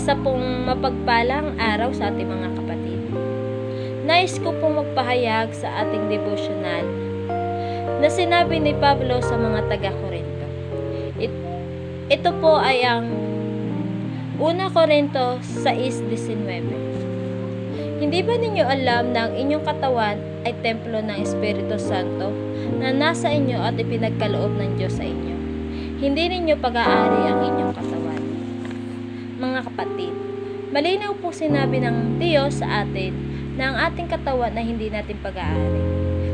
Isa pong mapagpalang araw sa ating mga kapatid. Nais ko pong magpahayag sa ating devotional na sinabi ni Pablo sa mga taga-Korinto. Ito po ay ang 1 Korinto 6:19. Hindi ba ninyo alam na ang inyong katawan ay templo ng Espiritu Santo na nasa inyo at ipinagkaloob ng Diyos sa inyo? Hindi ninyo pag-aari ang inyong katawan. Mga kapatid, malinaw po sinabi ng Diyos sa atin na ang ating katawan na hindi natin pag-aari,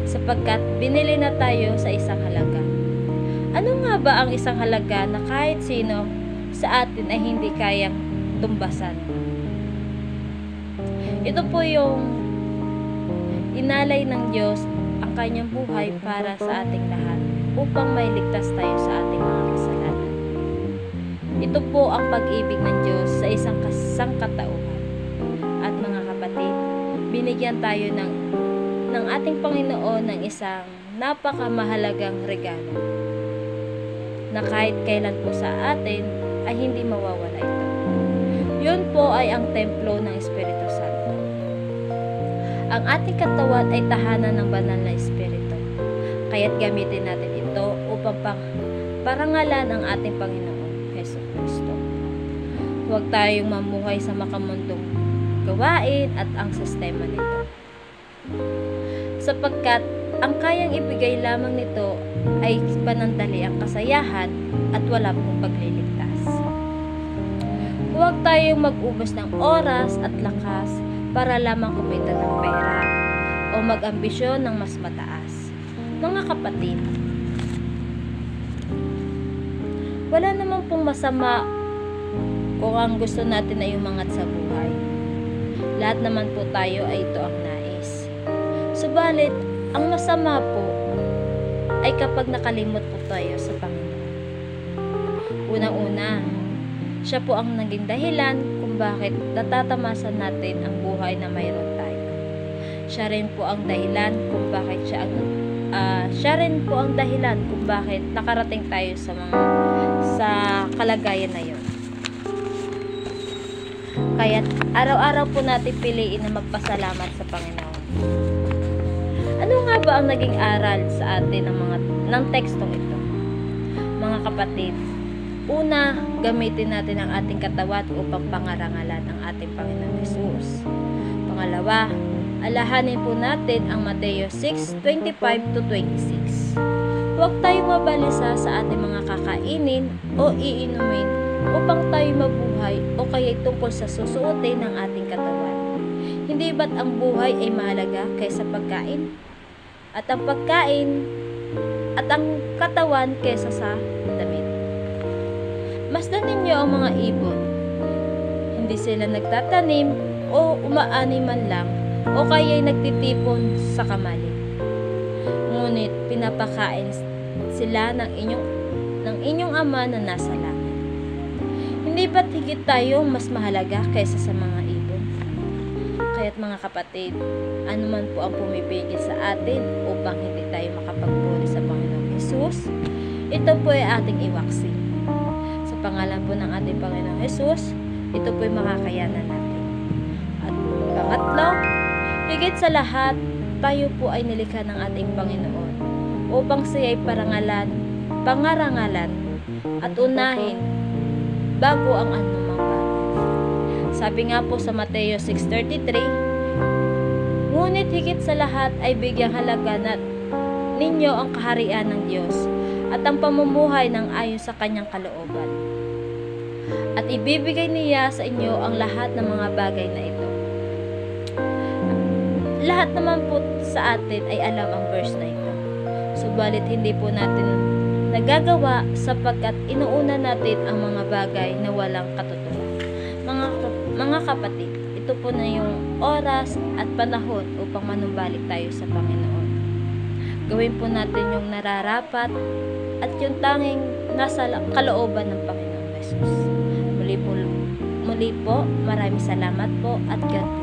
sapagkat binili na tayo sa isang halaga. Ano nga ba ang isang halaga na kahit sino sa atin ay hindi kayang tumbasan? Ito po yung inalay ng Diyos ang kanyang buhay para sa ating lahat upang mailigtas tayo sa ating mga kasalanan. Ito po ang pag-ibig ng Diyos sa isang sangkatauhan. At mga kapatid, binigyan tayo ng ating Panginoon ng isang napakamahalagang regalo na kahit kailan po sa atin ay hindi mawawala ito. Yun po ay ang templo ng Espiritu Santo. Ang ating katawan ay tahanan ng banal na Espiritu. Kaya't gamitin natin ito upang parangalan ang ating Panginoon, Hesus Kristo. Huwag tayong mamuhay sa makamundong gawain at ang sistema nito. Sapagkat ang kayang ibigay lamang nito ay panandaliang kasayahan at wala pong pagliligtas. Huwag tayong mag-ubos ng oras at lakas para lamang kumita ng pera o mag-ambisyon ng mas mataas. Mga kapatid, wala naman pong masama kung ang gusto natin ay umangat sa buhay. Lahat naman po tayo ay ito ang nais. Subalit, ang masama po ay kapag nakalimot po tayo sa Panginoon. Unang-una, siya po ang naging dahilan kung bakit natatamasan natin ang buhay na mayroon tayo. Siya rin po ang dahilan kung bakit nakarating tayo sa kalagayan na yun. Kaya araw-araw po natin piliin na magpasalamat sa Panginoon. Ano nga ba ang naging aral sa atin ng tekstong ito? Mga kapatid, una, gamitin natin ang ating katawan upang pangarangalan ang ating Panginoon Hesus. Pangalawa, alahanin po natin ang Mateo 6:25-26. Huwag tayong mabalisa sa ating mga kakainin o iinumin upang tayo mabuhay o kaya tungkol sa susuotin ng ating katawan. Hindi ba't ang buhay ay mahalaga kaysa pagkain? At ang pagkain at ang katawan kaysa sa damit? Masdan ninyo ang mga ibon. Hindi sila nagtatanim o umaani man lang o kaya'y nagtitipon sa kamali. Ngunit pinapakain sila ng inyong Ama na nasa langit. Hindi ba't higit tayo mas mahalaga kaysa sa mga ibon? Kaya't mga kapatid, anuman po ang pumipigil sa atin upang hindi tayo makapagpuri sa Panginoong Hesus, ito po ay ating iwaksi. Sa pangalan po ng ating Panginoong Hesus, ito po ay makakayanan natin. At pangatlo, higit sa lahat, tayo po ay nilikha ng ating Panginoon upang siya ay pangarangalan at unahin bago ang anumang bagay. Sabi nga po sa Mateo 6:33, ngunit higit sa lahat ay bigyang halaga ninyo ang kaharian ng Diyos at ang pamumuhay ng ayon sa kanyang kalooban. At ibibigay niya sa inyo ang lahat ng mga bagay na ito. Lahat naman po sa atin ay alam ang verse na ito. Subalit hindi po natin nagagawa sapagkat inuuna natin ang mga bagay na walang katotohanan. Mga kapatid, ito po na yung oras at panahon upang manumbalik tayo sa Panginoon. Gawin po natin yung nararapat at yung tanging nasa kalooban ng Panginoong Hesus. Muli po, maraming salamat po at God bless.